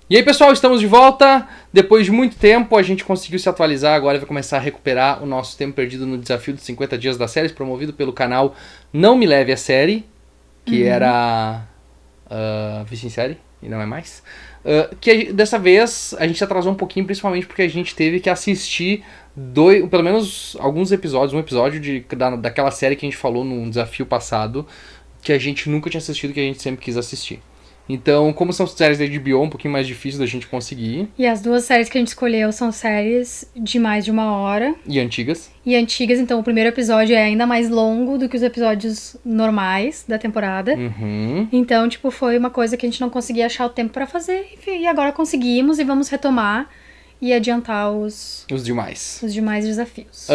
E aí, pessoal, estamos de volta. Depois de muito tempo, a gente conseguiu se atualizar. Agora vai começar a recuperar o nosso tempo perdido no desafio dos 50 dias das séries, promovido pelo canal Não Me Leve a Série, que era Vice em Série, e não é mais. Dessa vez a gente atrasou um pouquinho, principalmente porque a gente teve que assistir pelo menos alguns episódios, um episódio daquela série que a gente falou num desafio passado, que a gente nunca tinha assistido, que a gente sempre quis assistir. Então, como são séries da HBO, um pouquinho mais difícil da gente conseguir. E as duas séries que a gente escolheu são séries de mais de 1 hora. E antigas. Então o primeiro episódio é ainda mais longo do que os episódios normais da temporada. Uhum. Então, foi uma coisa que a gente não conseguia achar o tempo pra fazer. E agora conseguimos e vamos retomar e adiantar os demais desafios.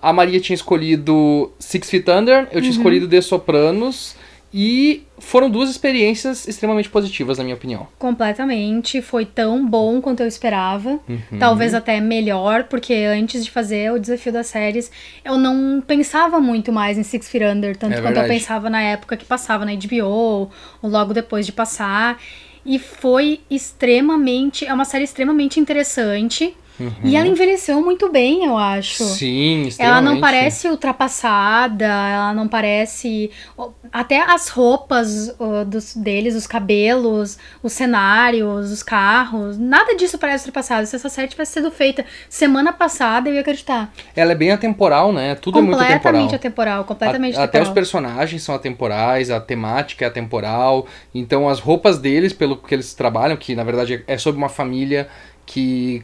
A Maria tinha escolhido Six Feet Under, eu tinha escolhido The Sopranos. E foram duas experiências extremamente positivas, na minha opinião. Completamente. Foi tão bom quanto eu esperava. Talvez até melhor, porque antes de fazer o desafio das séries, eu não pensava muito mais em Six Feet Under, tanto quanto eu pensava na época que passava na HBO, ou logo depois de passar. E foi é uma série extremamente interessante. E ela envelheceu muito bem, eu acho. Sim, extremamente. Ela não parece ultrapassada, ela não parece... Até as roupas deles, os cabelos, os cenários, os carros, nada disso parece ultrapassado. Se essa série tivesse sido feita semana passada, eu ia acreditar. Ela é bem atemporal, né? Tudo é muito atemporal. Completamente atemporal, completamente atemporal. Até os personagens são atemporais, a temática é atemporal. Então as roupas deles, pelo que eles trabalham, que na verdade é sobre uma família que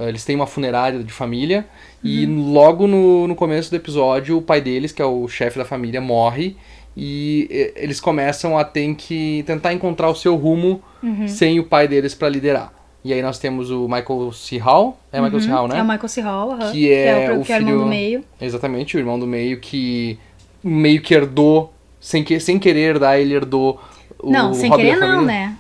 eles têm uma funerária de família e logo no começo do episódio o pai deles, que é o chefe da família, morre e eles começam a ter que tentar encontrar o seu rumo sem o pai deles para liderar. E aí nós temos o Michael C. Hall, Michael C. Hall, né? É o Michael C. Hall, que é o filho, irmão do meio. Exatamente, o irmão do meio que meio que herdou, sem querer dar, ele herdou o Não, sem hobby querer da família. Não, né?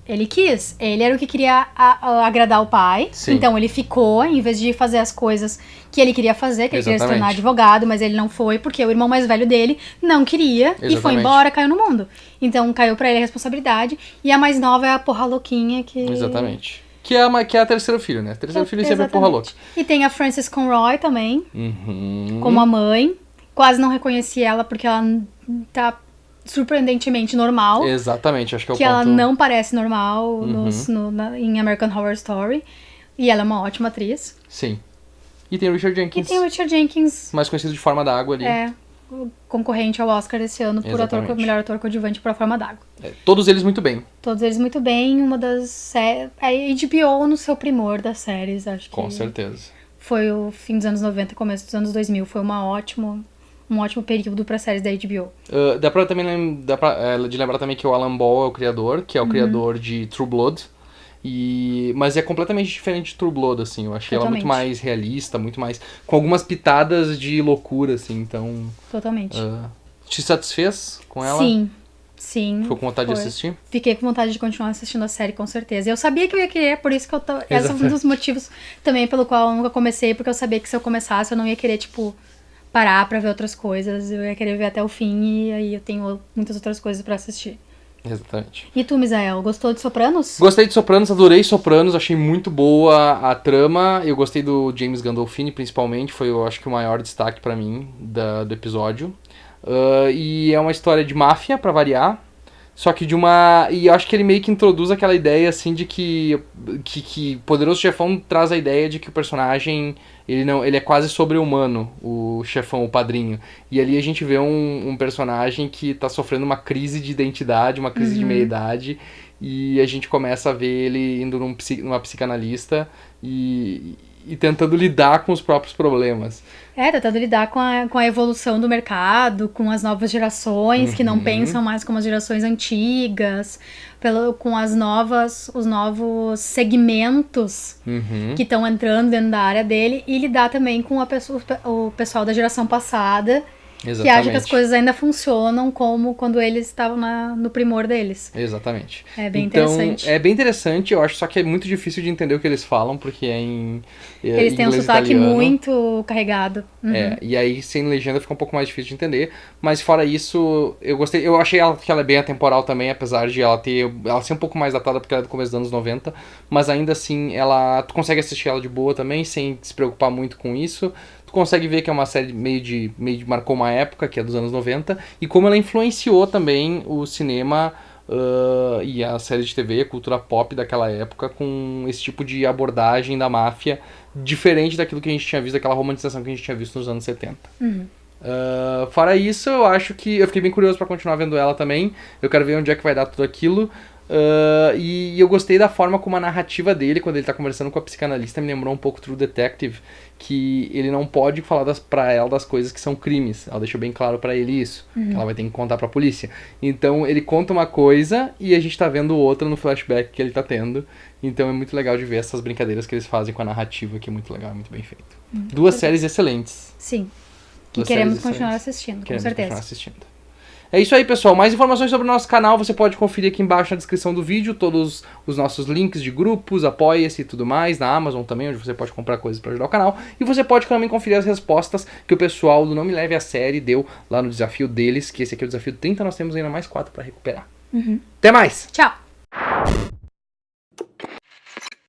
Ele quis. Ele era o que queria agradar o pai. Sim. Então ele ficou, em vez de fazer as coisas que ele queria fazer, que ele queria se tornar advogado, mas ele não foi, porque o irmão mais velho dele não queria. Exatamente. E foi embora, caiu no mundo. Então caiu pra ele a responsabilidade. E a mais nova é a porra louquinha que... Exatamente. Que é a terceira filha, né? A terceira filha sempre é porra louca. E tem a Frances Conroy também, como a mãe. Quase não reconheci ela, porque ela tá surpreendentemente normal. Exatamente, acho que é o ponto. Que ela não parece normal em American Horror Story. E ela é uma ótima atriz. Sim. E tem o Richard Jenkins. Mais conhecido de Forma d'Água ali. É, concorrente ao Oscar esse ano por melhor ator coadjuvante por A Forma d'Água. Todos eles muito bem. Todos eles muito bem. Uma das séries... A HBO no seu primor das séries, acho que... Com certeza. Foi o fim dos anos 90 e começo dos anos 2000. Foi um ótimo período para séries da HBO. Dá pra lembrar também que o Alan Ball é o criador, que é o criador de True Blood. Mas é completamente diferente de True Blood, assim. Eu achei ela muito mais realista, muito mais... Com algumas pitadas de loucura, assim, então... Totalmente. Te satisfez com ela? Sim. Ficou com vontade de assistir? Fiquei com vontade de continuar assistindo a série, com certeza. Eu sabia que eu ia querer, por isso que esse é um dos motivos também pelo qual eu nunca comecei, porque eu sabia que se eu começasse eu não ia querer, parar pra ver outras coisas. Eu ia querer ver até o fim e aí eu tenho muitas outras coisas pra assistir. Exatamente. E tu, Misael, gostou de Sopranos? Gostei de Sopranos, adorei Sopranos, achei muito boa a trama. Eu gostei do James Gandolfini, principalmente, foi, eu acho que o maior destaque pra mim do episódio. E é uma história de máfia, pra variar. Só que e eu acho que ele meio que introduz aquela ideia, assim, de que Poderoso Chefão traz a ideia de que o personagem, ele é quase sobre-humano, o chefão, o padrinho. E ali a gente vê um personagem que tá sofrendo uma crise de identidade, uma crise de meia-idade, e a gente começa a ver ele indo numa psicanalista e tentando lidar com os próprios problemas. Tentando lidar com a evolução do mercado, com as novas gerações que não pensam mais como as gerações antigas, com os novos segmentos que estão entrando dentro da área dele, e lidar também com o pessoal da geração passada, Exatamente. Que acha que as coisas ainda funcionam como quando eles estavam no primor deles. Exatamente. É bem interessante. É bem interessante, eu acho, só que é muito difícil de entender o que eles falam, porque é em eles têm um sotaque italiano. muito carregado. E aí sem legenda fica um pouco mais difícil de entender, mas fora isso, eu gostei, eu achei que ela é bem atemporal também, apesar de ela ser um pouco mais datada porque ela é do começo dos anos 90, mas ainda assim, tu consegue assistir ela de boa também, sem se preocupar muito com isso. Tu consegue ver que é uma série meio de marcou uma época, que é dos anos 90, e como ela influenciou também o cinema e a série de TV, a cultura pop daquela época, com esse tipo de abordagem da máfia, diferente daquilo que a gente tinha visto, daquela romantização que a gente tinha visto nos anos 70. Fora isso, eu acho que eu fiquei bem curioso pra continuar vendo ela também. Eu quero ver onde é que vai dar tudo aquilo. E eu gostei da forma como a narrativa dele, quando ele tá conversando com a psicanalista, me lembrou um pouco True Detective, que ele não pode falar pra ela das coisas que são crimes. Ela deixou bem claro pra ele isso, que ela vai ter que contar pra polícia. Então ele conta uma coisa e a gente tá vendo outra no flashback que ele tá tendo. Então é muito legal de ver essas brincadeiras que eles fazem com a narrativa, que é muito legal, muito bem feito. Duas séries excelentes. Sim. Que queremos continuar assistindo, com certeza. Continuar assistindo. É isso aí, pessoal. Mais informações sobre o nosso canal você pode conferir aqui embaixo na descrição do vídeo. Todos os nossos links de grupos, apoia-se e tudo mais. Na Amazon também, onde você pode comprar coisas para ajudar o canal. E você pode também conferir as respostas que o pessoal do Não Me Leve a Série deu lá no desafio deles. Que esse aqui é o desafio 30. Nós temos ainda mais 4 para recuperar. Até mais! Tchau!